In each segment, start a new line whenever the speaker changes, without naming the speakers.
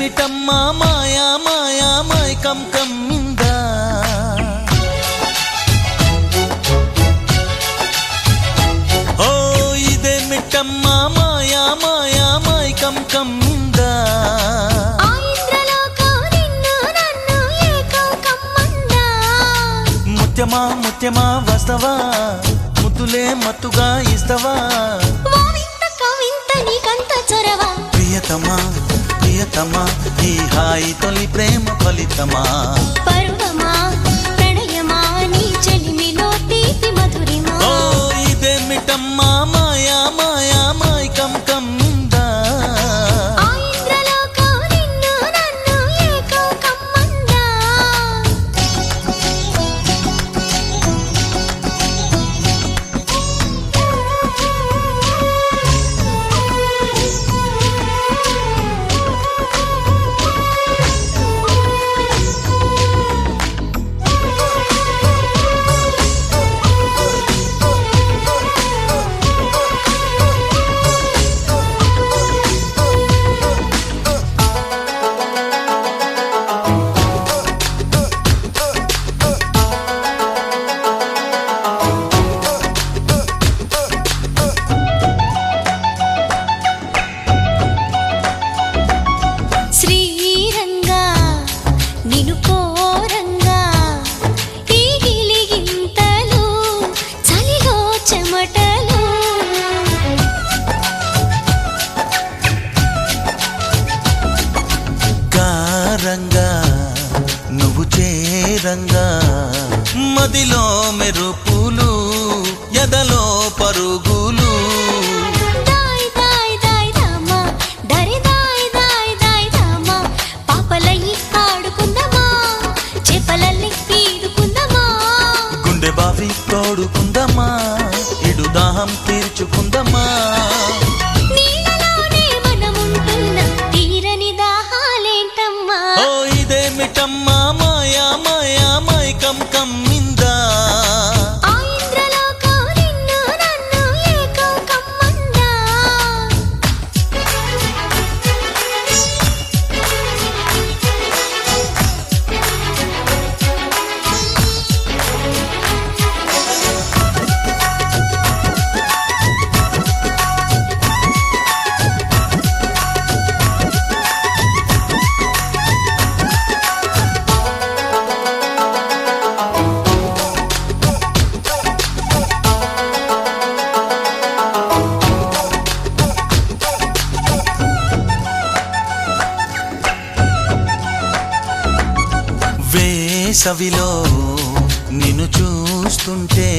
ఇదేమిటమ్మా మాయా మాయా మైకం కమ్మిందా ఓ ఇదేమిటమ్మా మాయా మాయా మైకం కమ్మిందా ముత్యమా ముత్యమా వస్తవా ముద్దులే మత్తుగా ఇస్తవా ప్రియతమా ప్రియతమా ఈ హాయి తొలి ప్రేమ ఫలితమా
పర్వమా ప్రణయమా నీ చెలిమిలో తీపి మధురిమా
ఓ ఇదేమిటమ్మా మాయా మాయా మైకం కమ్మిందా రంగా నువ్వు చేరంగా మదిలో మెరుపులు ఎదలో పరుగులు గుండె బావి తోడుకుందమ్మా ఇడు దాహం తీర్చుకుందమ్మా ఇదేమిటమ్మా మాయా మాయా మైకం కమ్మిందా వేసవిలో నిన్ను చూస్తుంటే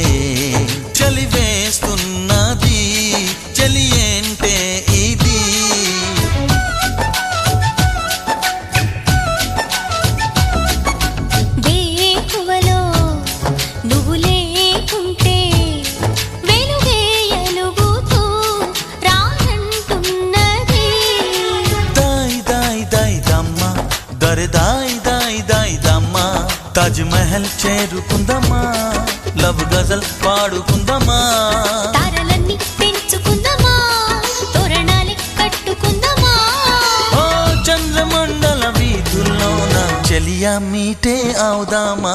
చలి వేస్తున్నది చలి ఏంటే ఇది
వేకువలో నువ్వు లేకుంటే వెలుగే ఎలుగుతూ రానంటున్నది
దాయ్ దాయ్ దాయ్ దమ్మ దరే దాయ్ దాయ్ దాయ్ దమ్మ తాజ్ మహల్ చేరుకుందమ్మా లవ్ గజల్ పాడుకుందమ్మా
తారలన్నీ పెంచుకుందమా తోరణాలే కట్టుకుందమా
ఓ చంద్రమండల వీధుల్లోన చెలియా మీటే అవుదామా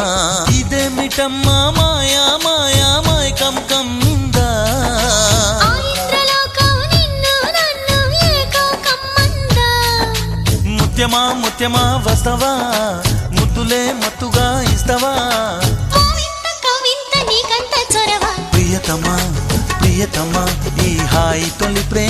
ఇదేమిటమ్మా మాయా మాయా మైకం కమ్మిందా ముత్యమా ముత్యమా వస్తవా ముద్దులే మత్తుగా ఇస్తవా ప్రియతమా ప్రియతమా ఈ హాయి తొలి ప్రేమ